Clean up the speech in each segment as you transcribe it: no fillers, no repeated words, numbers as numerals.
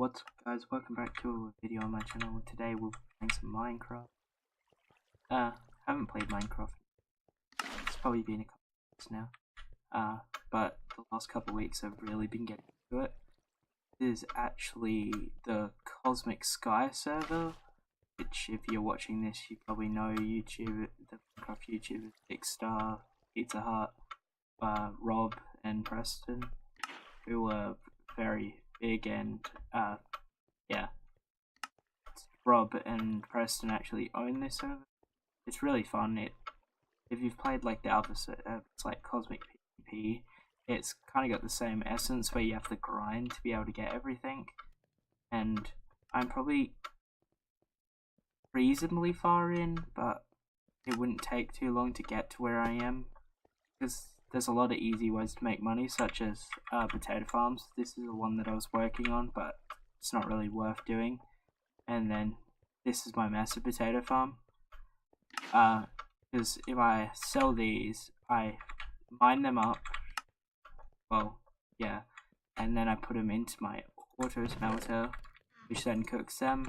What's up guys, welcome back to a video on my channel. Today we'll be playing some Minecraft. Haven't played Minecraft. It's probably been a couple of weeks now. But the last couple of weeks I've really been getting into it. This is actually the Cosmic Sky server, which if you're watching this you probably know the Minecraft YouTubers Dickstar, Pizza Hut, Rob and Preston, who are very big, and yeah, Rob and Preston actually own this server. It's really fun. If you've played like the other it's like Cosmic PvP, it's kind of got the same essence where you have to grind to be able to get everything. And I'm probably reasonably far in, but it wouldn't take too long to get to where I am, because there's a lot of easy ways to make money, such as potato farms. This is the one that I was working on, but it's not really worth doing. And then this is my massive potato farm. Because if I sell these, I mine them up. Well, yeah, and then I put them into my auto smelter, which then cooks them,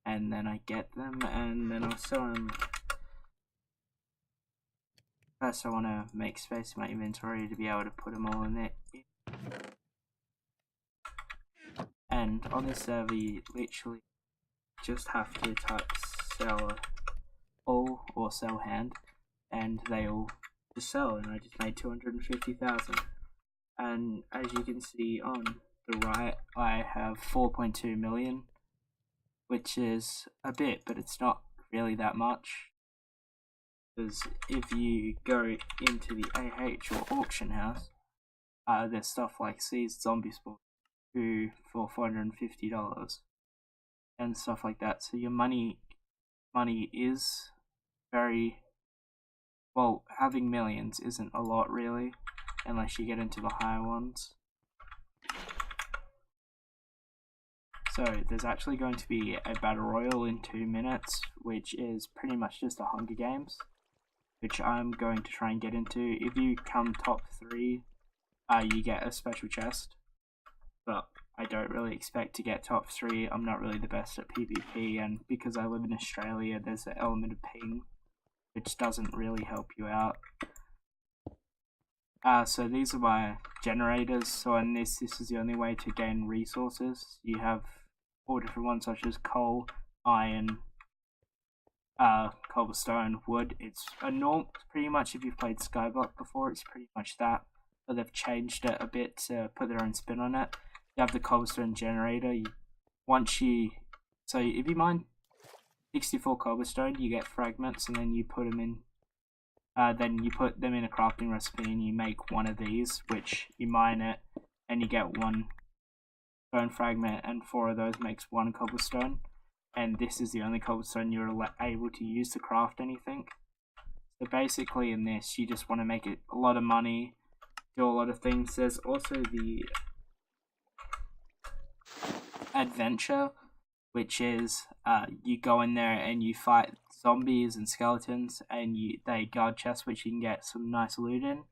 and then I get them, and then I'll sell them. First I want to make space in my inventory to be able to put them all in it. And on this server you literally just have to type sell all or sell hand, and they all just sell, and I just made 250,000. And as you can see on the right, I have 4.2 million, which is a bit, but it's not really that much. Because if you go into the AH or auction house, there's stuff like Seized Zombie Spawn for $450 and stuff like that. So your money is very well. Having millions isn't a lot really, unless you get into the higher ones. So there's actually going to be a battle royal in 2 minutes, which is pretty much just a Hunger Games, which I'm going to try and get into. If you come top 3, you get a special chest, but I don't really expect to get top 3. I'm not really the best at PvP, and because I live in Australia, there's an element of ping, which doesn't really help you out. So these are my generators. So in this is the only way to gain resources. You have all different ones, such as coal, iron, cobblestone, wood. It's a norm, pretty much. If you've played Skyblock before, it's pretty much that, but they've changed it a bit to put their own spin on it. You have the cobblestone generator. So if you mine 64 cobblestone, you get fragments, and then you put them in. Then you put them in a crafting recipe, and you make one of these, which you mine it, and you get 1 stone fragment, and 4 of those makes 1 cobblestone. And this is the only cobblestone you're able to use to craft anything. So basically in this, you just want to make it a lot of money, do a lot of things. There's also the adventure, which is you go in there and you fight zombies and skeletons, and they guard chests, which you can get some nice loot in.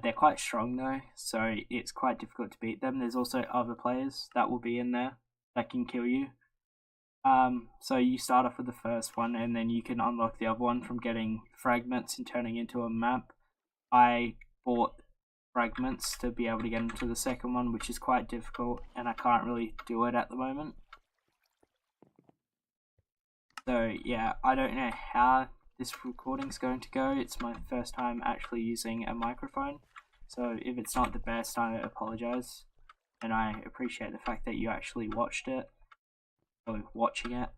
They're quite strong though, so it's quite difficult to beat them. There's also other players that will be in there that can kill you. So you start off with the first one, and then you can unlock the other one from getting fragments and turning into a map. I bought fragments to be able to get into the second one, which is quite difficult, and I can't really do it at the moment. So yeah, I don't know how this recording's going to go. It's my first time actually using a microphone, so if it's not the best, I apologize, and I appreciate the fact that you actually watched it. Watching it.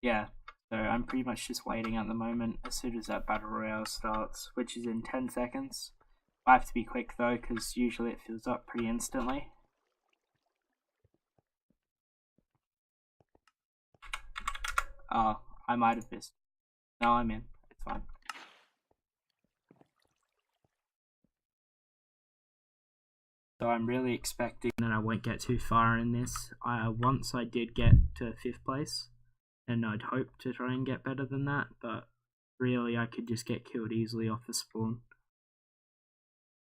Yeah, so I'm pretty much just waiting at the moment as soon as that battle royale starts, which is in 10 seconds. I have to be quick though, because usually it fills up pretty instantly. Oh, I might have missed. No, I'm in. It's fine. So I'm really expecting that I won't get too far in this. Once I did get to 5th place, and I'd hope to try and get better than that, but really I could just get killed easily off the spawn.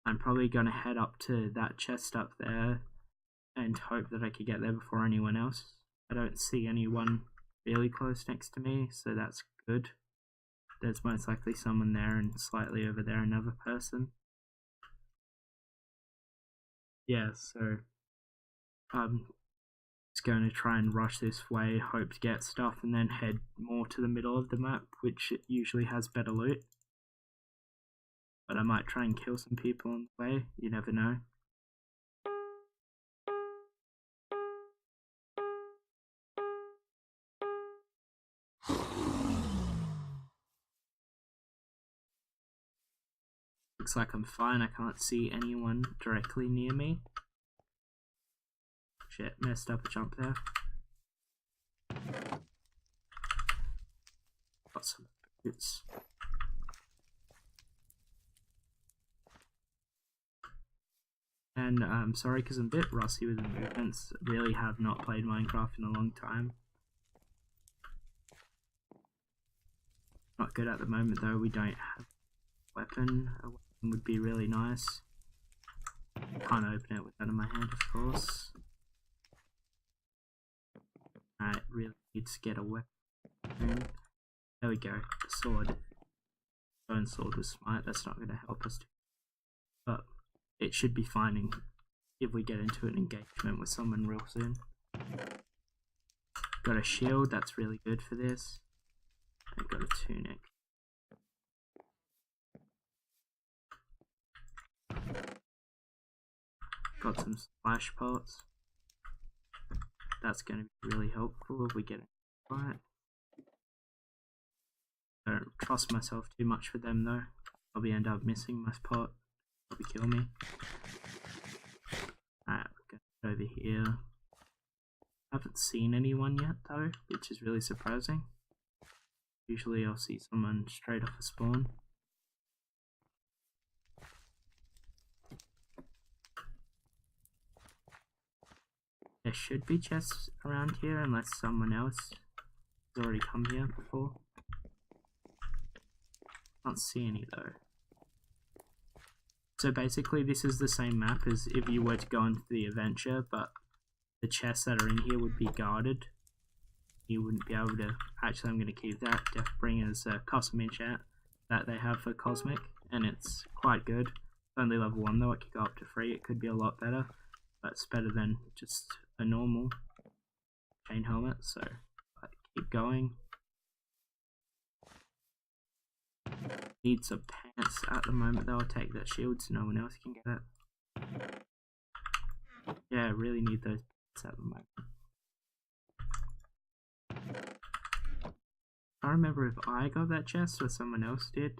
I'm probably going to head up to that chest up there and hope that I could get there before anyone else. I don't see anyone really close next to me, so that's good. There's most likely someone there and slightly over there another person. Yeah, so I'm just going to try and rush this way, hope to get stuff, and then head more to the middle of the map, which usually has better loot. But I might try and kill some people on the way, you never know. Looks like I'm fine, I can't see anyone directly near me. Shit, messed up a jump there. Got some boots. And I'm sorry because I'm a bit rusty with the movements. Really have not played Minecraft in a long time. Not good at the moment though, we don't have a weapon. A weapon would be really nice. Can't open it with that in my hand, of course. I really need to get a weapon. There we go, the sword. Bone sword with smite, that's not going to help us. But it should be fine if we get into an engagement with someone real soon. Got a shield, that's really good for this. And got a tunic. Got some splash pots. That's going to be really helpful if we get it right. I don't trust myself too much for them though. Probably end up missing my pot. Probably kill me. Alright, we're going over here. Haven't seen anyone yet though, which is really surprising. Usually I'll see someone straight off a spawn. There should be chests around here unless someone else has already come here before. Can't see any though. So basically this is the same map as if you were to go into the adventure, but the chests that are in here would be guarded. You wouldn't be able to... Actually I'm going to keep that. Deathbringer's custom enchant that they have for Cosmic, and it's quite good. It's only level 1 though, it could go up to 3, it could be a lot better. But it's better than just a normal chain helmet, so keep going. Need some pants at the moment though, I'll take that shield so no one else can get it. Yeah, I really need those pants at the moment. I don't remember if I got that chest or someone else did.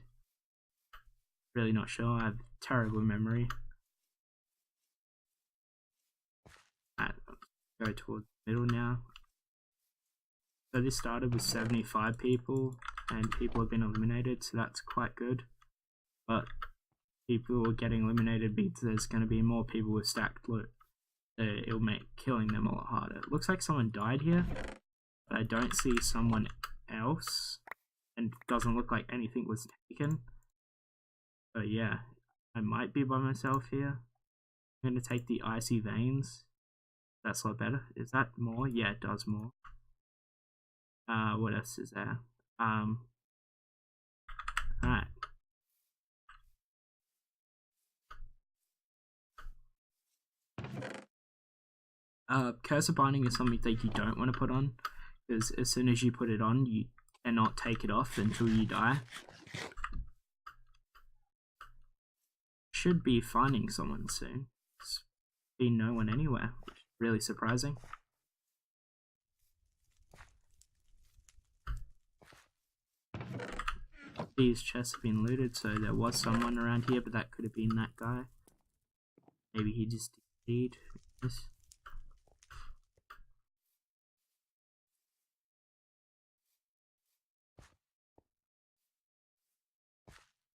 Really not sure, I have terrible memory. Alright, go towards the middle now. So this started with 75 people and people have been eliminated, so that's quite good. But people are getting eliminated because there's going to be more people with stacked loot. So it'll make killing them a lot harder. It looks like someone died here, but I don't see someone else, and it doesn't look like anything was taken. So yeah, I might be by myself here. I'm going to take the Icy Veins. That's a lot better. Is that more? Yeah, it does more. What else is there? Alright. Curse of Binding is something that you don't want to put on, because as soon as you put it on, you cannot take it off until you die. Should be finding someone soon. There's been no one anywhere, which is really surprising. These chests have been looted, so there was someone around here, but that could have been that guy. Maybe he just did.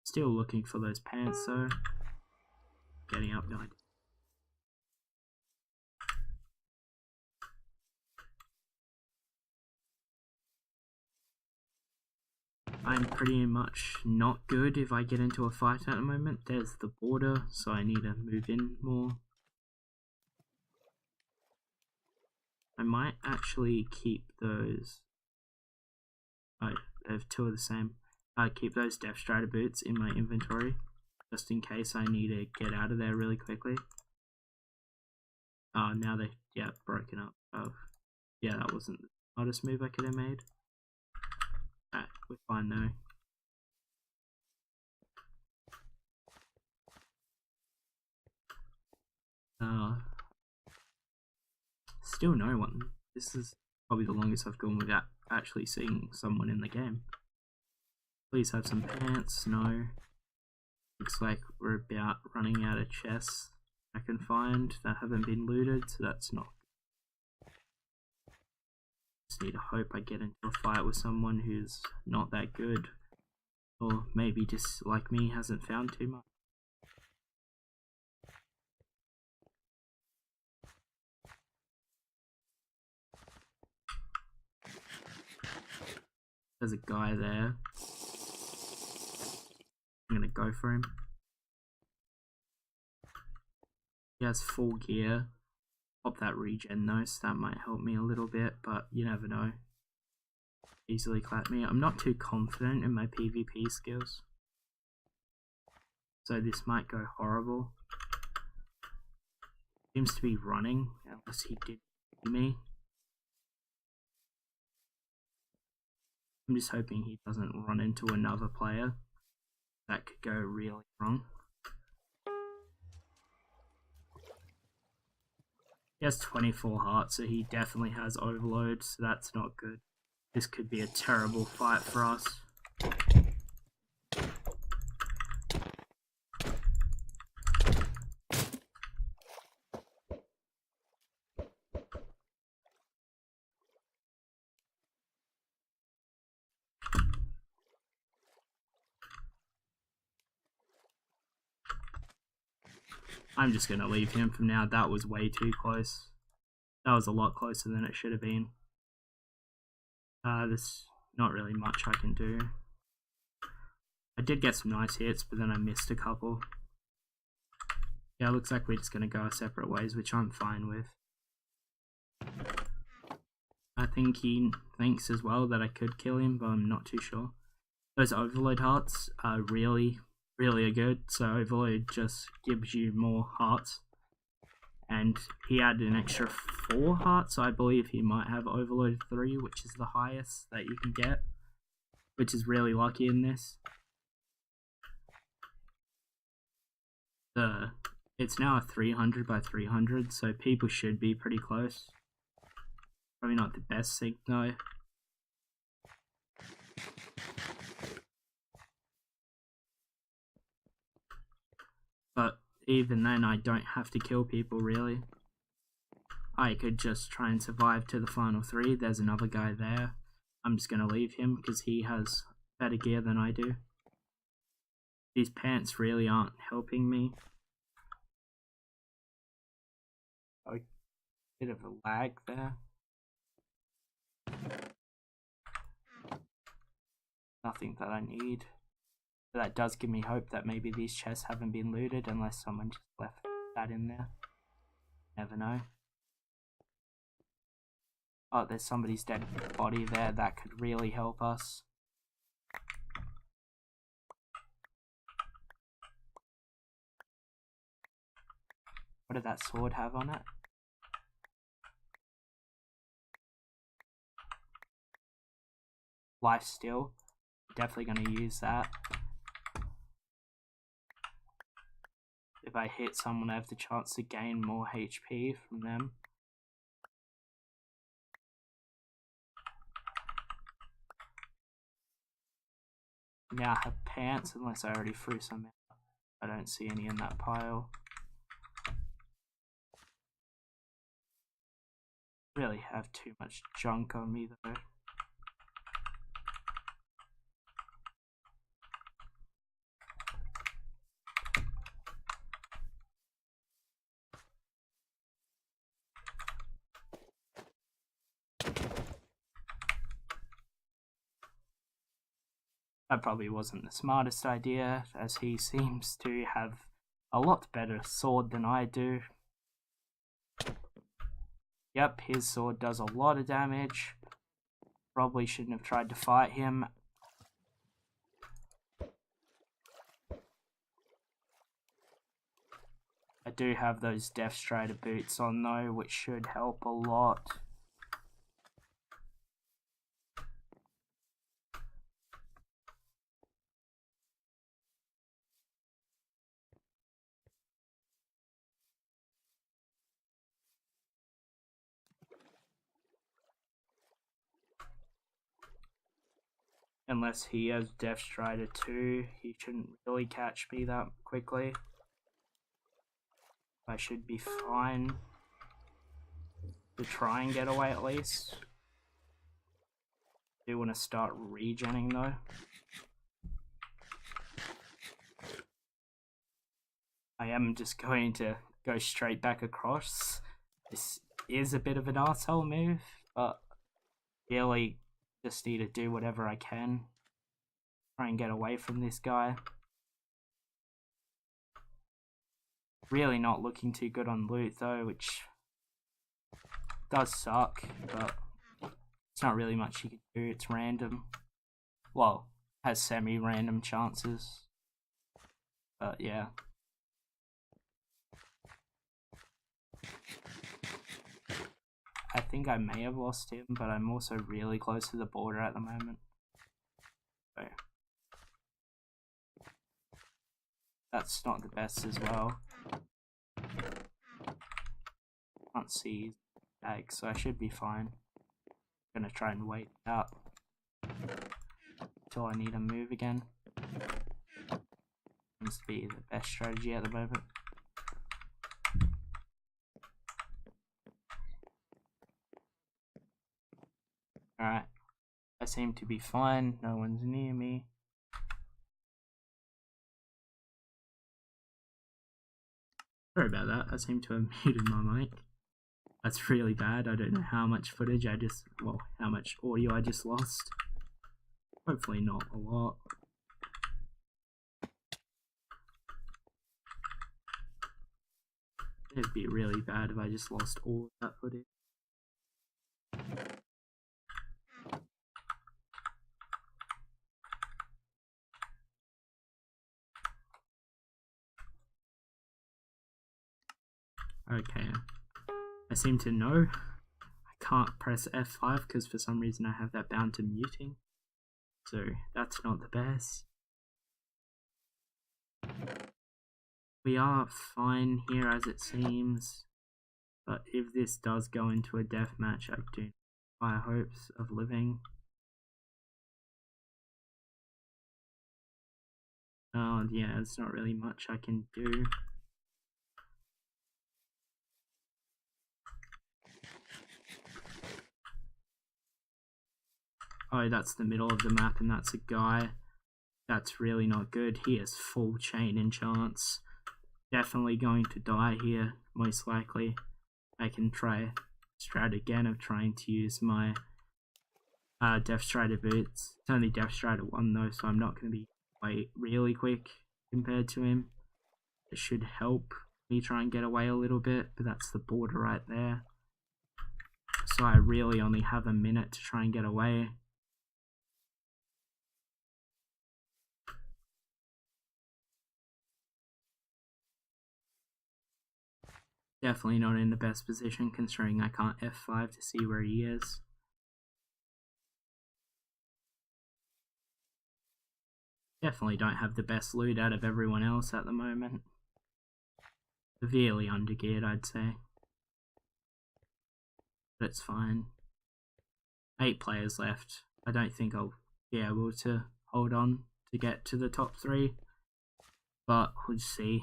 Still looking for those pants though. Getting up behind. I'm pretty much not good if I get into a fight at the moment. There's the border, so I need to move in more. I might actually keep those. I have two of the same. Keep those Death Strider boots in my inventory, just in case I need to get out of there really quickly. Now they, broken up. Oh, yeah, that wasn't the smartest move I could have made. Alright, we're fine though. Still no one. This is probably the longest I've gone without actually seeing someone in the game. Please have some pants. No. Looks like we're about running out of chests I can find that haven't been looted, so that's not. Just need to hope I get into a fight with someone who's not that good, or maybe just like me hasn't found too much. There's a guy there. I'm gonna go for him. He has full gear. Pop that regen though, so that might help me a little bit, but you never know. Easily clap me. I'm not too confident in my PvP skills, so this might go horrible. Seems to be running, unless he did me. I'm just hoping he doesn't run into another player. That could go really wrong. He has 24 hearts, so he definitely has overload, so that's not good. This could be a terrible fight for us. I'm just going to leave him from now. That was way too close. That was a lot closer than it should have been. There's not really much I can do. I did get some nice hits, but then I missed a couple. Yeah, it looks like we're just going to go our separate ways, which I'm fine with. I think he thinks as well that I could kill him, but I'm not too sure. Those overload hearts are really good, so overload just gives you more hearts, and he had an extra 4 hearts, so I believe he might have overload 3, which is the highest that you can get, which is really lucky in this. It's now a 300 by 300, so people should be pretty close. Probably not the best sync though. But even then, I don't have to kill people really. I could just try and survive to the final 3. There's another guy there. I'm just going to leave him because he has better gear than I do. These pants really aren't helping me. A bit of a lag there. Nothing that I need. But that does give me hope that maybe these chests haven't been looted unless someone just left that in there. Never know. Oh, there's somebody's dead body there. That could really help us. What did that sword have on it? Life steal. Definitely going to use that. If I hit someone, I have the chance to gain more HP from them. Now I have pants, unless I already threw some out. I don't see any in that pile. Really have too much junk on me though. That probably wasn't the smartest idea, as he seems to have a lot better sword than I do. Yep, his sword does a lot of damage. Probably shouldn't have tried to fight him. I do have those Death Strider boots on though, which should help a lot. Unless he has Death Strider too, he shouldn't really catch me that quickly. I should be fine to try and get away at least. I do want to start regenning though. I am just going to go straight back across. This is a bit of an arsehole move, but really just need to do whatever I can. Try and get away from this guy. Really not looking too good on loot though, which does suck, but it's not really much you can do. It's random. Well, has semi-random chances. But yeah. I think I may have lost him, but I'm also really close to the border at the moment. So that's not the best as well. Can't see his bag, so I should be fine. I'm gonna try and wait out until I need a move again. Seems to be the best strategy at the moment. Alright, I seem to be fine, no one's near me. Sorry about that, I seem to have muted my mic. That's really bad, I don't know how much footage how much audio I just lost. Hopefully not a lot. It'd be really bad if I just lost all of that footage. Okay, I seem to know I can't press F5 because for some reason I have that bound to muting, so that's not the best. We are fine here as it seems, but if this does go into a death match, I do have high hopes of living. Oh yeah, there's not really much I can do. Oh, that's the middle of the map and that's a guy. That's really not good. He has full chain enchants. Definitely going to die here, most likely. I can try strat again of trying to use my Death Strider boots. It's only Death Strider 1 though, so I'm not going to be really quick compared to him. It should help me try and get away a little bit, but that's the border right there. So I really only have a minute to try and get away. Definitely not in the best position considering I can't F5 to see where he is. Definitely don't have the best loot out of everyone else at the moment. Severely undergeared, I'd say. But it's fine. 8 players left. I don't think I'll be able to hold on to get to the top 3. But we'll see.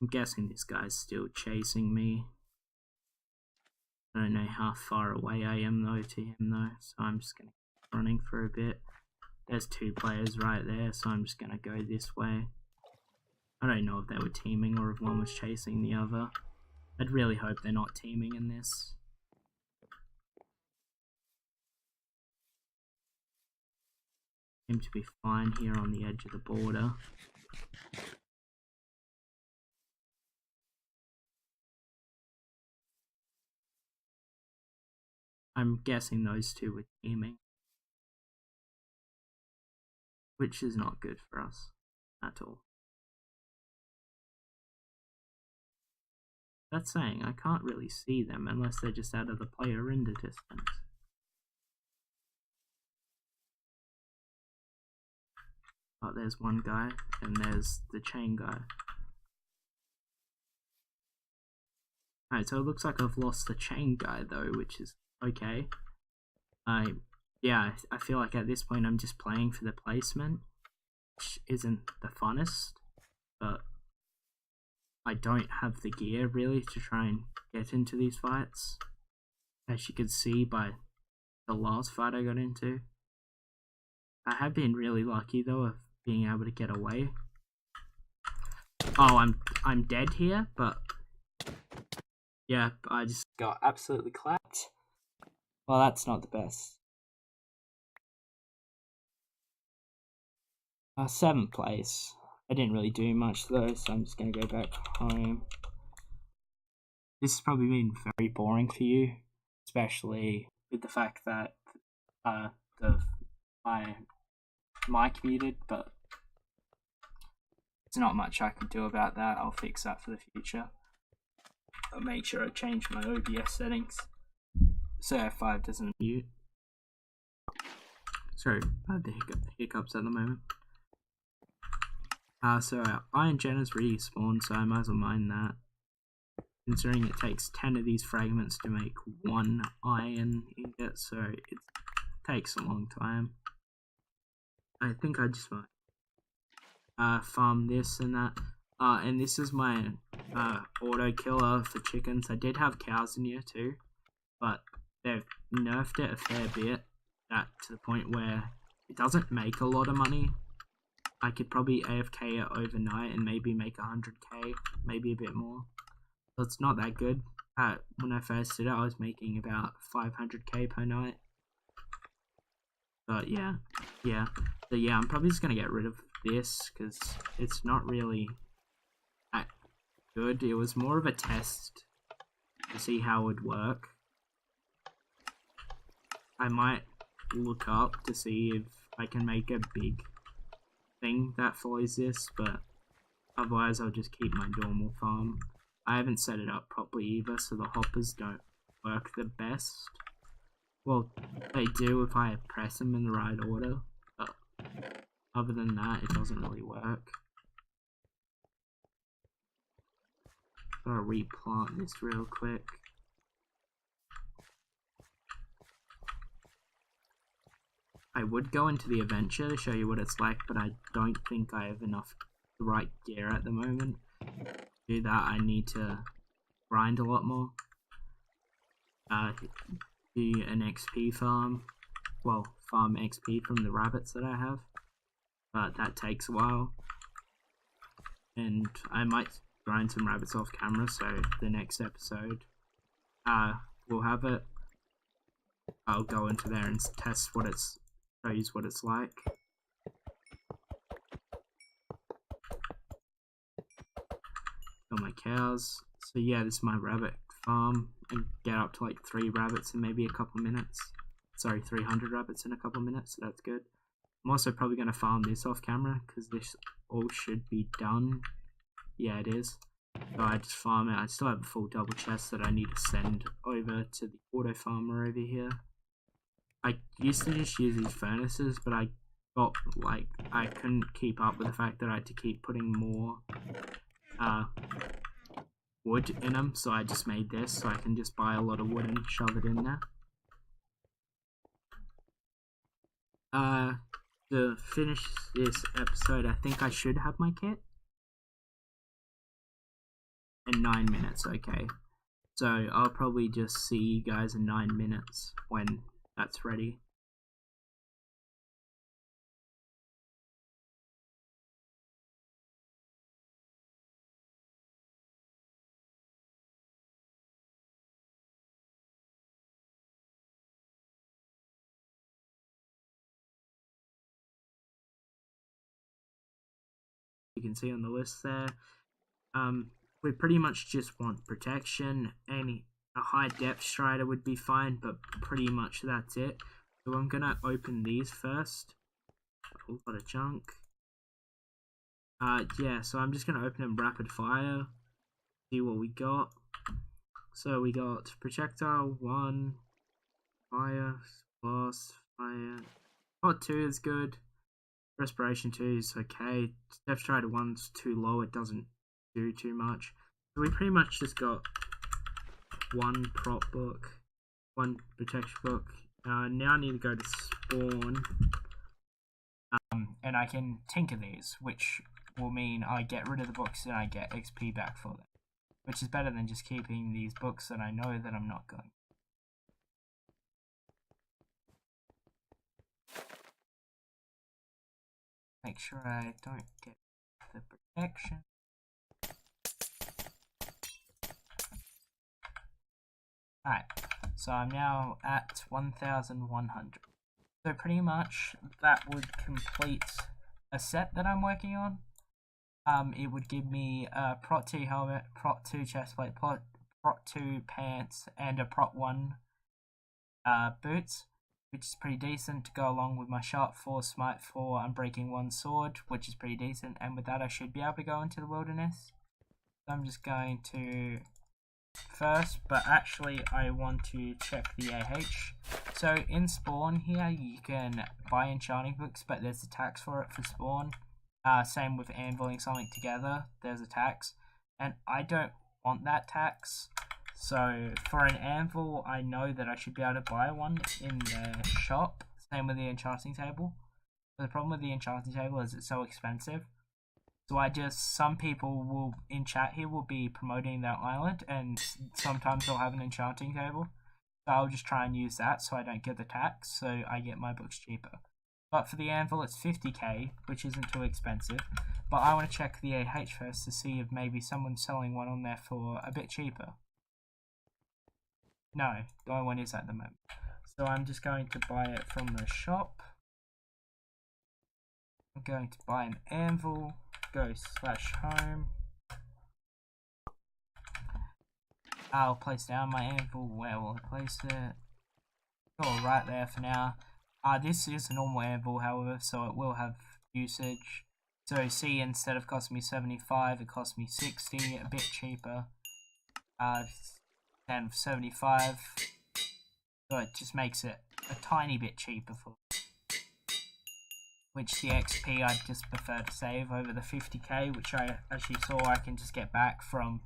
I'm guessing this guy's still chasing me. I don't know how far away I am though to him though, so I'm just going to keep running for a bit. There's 2 players right there, so I'm just going to go this way. I don't know if they were teaming or if one was chasing the other. I'd really hope they're not teaming in this. Seem to be fine here on the edge of the border. I'm guessing those two were teaming, which is not good for us at all. That's saying I can't really see them unless they're just out of the player render distance. Oh, there's one guy, and there's the chain guy. Alright, so it looks like I've lost the chain guy though, which is okay. Yeah, I feel like at this point I'm just playing for the placement, which isn't the funnest, but I don't have the gear really to try and get into these fights, as you can see by the last fight I got into. I have been really lucky though of being able to get away. Oh, I'm dead here, but yeah, I just got absolutely clapped. Well, that's not the best. 7th place. I didn't really do much though, so I'm just gonna go back home. This has probably been very boring for you, especially with the fact that my mic muted, but there's not much I can do about that. I'll fix that for the future. I'll make sure I change my OBS settings so F5 doesn't mute. Sorry, I have the hiccups at the moment. So Iron Gen has respawned, so I might as well mine that. Considering it takes 10 of these fragments to make 1 iron ingot, so it takes a long time. I think I just might farm this and that. And this is my auto killer for chickens. I did have cows in here too, but they've nerfed it a fair bit, to the point where it doesn't make a lot of money. I could probably AFK it overnight and maybe make 100k, maybe a bit more. So it's not that good. When I first did it, I was making about 500k per night. But yeah. So yeah, I'm probably just gonna get rid of this because it's not really that good. It was more of a test to see how it would work. I might look up to see if I can make a big thing that follows this, but otherwise I'll just keep my normal farm. I haven't set it up properly either, so the hoppers don't work the best. Well, they do if I press them in the right order, but other than that, it doesn't really work. Gotta replant this real quick. I would go into the adventure to show you what it's like, but I don't think I have enough the right gear at the moment. To do that, I need to grind a lot more. Do an XP farm. Well, farm XP from the rabbits that I have. But that takes a while. And I might grind some rabbits off camera, so the next episode we'll have it. I'll go into there and test what it's shows what it's like. Got my cows. So yeah, this is my rabbit farm. And get up to like 3 rabbits in maybe a couple minutes. Sorry, 300 rabbits in a couple minutes, so that's good. I'm also probably going to farm this off camera because this all should be done. Yeah, it is. So I just farm it. I still have a full double chest that I need to send over to the auto farmer over here. I used to just use these furnaces, but I got like I couldn't keep up with the fact that I had to keep putting more wood in them, so I just made this so I can just buy a lot of wood and shove it in there. To finish this episode, I think I should have my kit in 9 minutes. Okay, so I'll probably just see you guys in 9 minutes when that's ready. You can see on the list there. We pretty much just want protection, a high depth strider would be fine, but pretty much that's it. So I'm gonna open these first. A whole lot of junk. Yeah, so I'm just gonna open them rapid fire. See what we got. So we got projectile 1, fire, blast, fire. Hot 2 is good. Respiration 2 is okay. Depth strider 1's too low, it doesn't do too much. So we pretty much just got one prop book, one protection book. Now I need to go to spawn. And I can tinker these, which will mean I get rid of the books and I get XP back for them. Which is better than just keeping these books that I know that I'm not going. Make sure I don't get the protection. Alright, so I'm now at 1,100. So pretty much that would complete a set that I'm working on. It would give me a Prot 2 helmet, Prot 2 chestplate, Prot 2 pants, and a Prot 1 boots, which is pretty decent to go along with my Sharp 4, Smite 4, Unbreaking 1 sword, which is pretty decent, and with that I should be able to go into the wilderness. So I'm just going to first, but actually I want to check the AH. So in spawn here you can buy enchanting books, but there's a tax for it for spawn. Same with anviling something together, there's a tax, and I don't want that tax. So for an anvil, I know that I should be able to buy one in the shop. Same with the enchanting table. But the problem with the enchanting table is it's so expensive. So some people will in chat here will be promoting their island, and sometimes they'll have an enchanting table. So I'll just try and use that so I don't get the tax, so I get my books cheaper. But for the anvil, it's 50k, which isn't too expensive. But I want to check the AH first to see if maybe someone's selling one on there for a bit cheaper. No, no one is at the moment. So I'm just going to buy it from the shop. I'm going to buy an anvil. Go /home. I'll place down my anvil. Where will I place it? Go right there for now. This is a normal anvil, however, so it will have usage. So see, instead of costing me 75, it cost me 60, a bit cheaper. Than 75. So it just makes it a tiny bit cheaper for. Which the XP I'd just prefer to save over the 50k, which I actually saw I can just get back from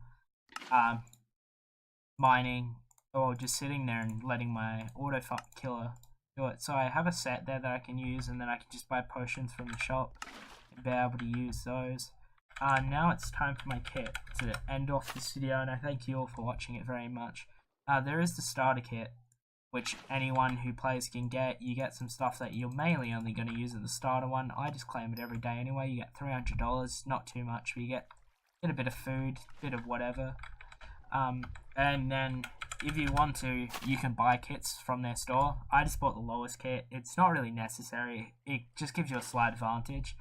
mining, or just sitting there and letting my auto killer do it. So I have a set there that I can use, and then I can just buy potions from the shop and be able to use those. Now it's time for my kit to end off this video, and I thank you all for watching it very much. There is the starter kit, which anyone who plays can get. You get some stuff that you're mainly only going to use at the starter one. I just claim it every day anyway. You get $300, not too much, but you get a bit of food, a bit of whatever. And then if you want to, you can buy kits from their store. I just bought the lowest kit. It's not really necessary. It just gives you a slight advantage.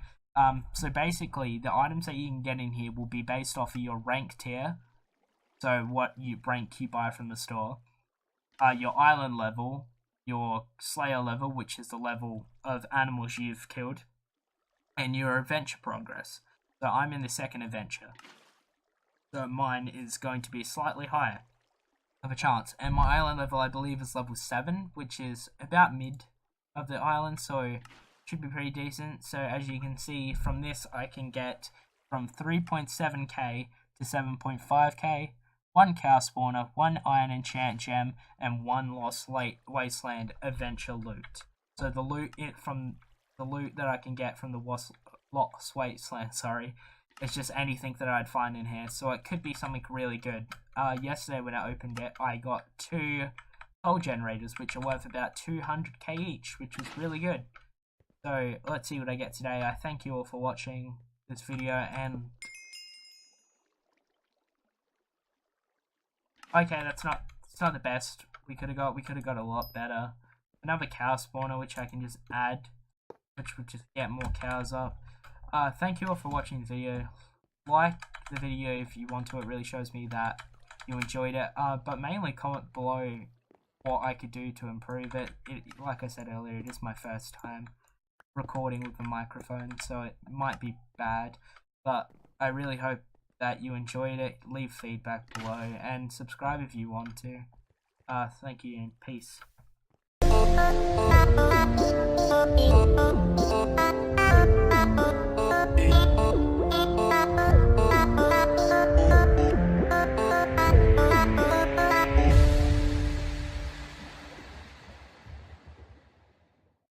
So basically, the items that you can get in here will be based off of your rank tier. So what rank you buy from the store. Your island level, your slayer level, which is the level of animals you've killed, and your adventure progress. So I'm in the second adventure. So mine is going to be slightly higher of a chance. And my island level, I believe, is level 7, which is about mid of the island, so should be pretty decent. So as you can see from this, I can get from 3.7k to 7.5k. 1 cow spawner, 1 iron enchant gem, and 1 lost wasteland adventure loot. So the loot that I can get from the lost wasteland, it's just anything that I'd find in here. So it could be something really good. Yesterday when I opened it, I got 2 coal generators, which are worth about 200k each, which was really good. So let's see what I get today. I thank you all for watching this video, and okay, it's not the best. We could have got a lot better. Another cow spawner, which I can just add, which would just get more cows up. Thank you all for watching the video. Like the video if you want to. It really shows me that you enjoyed it. But mainly comment below what I could do to improve it. Like I said earlier, it is my first time recording with a microphone, so it might be bad, but I really hope that you enjoyed it. Leave feedback below and subscribe if you want to. Thank you and peace.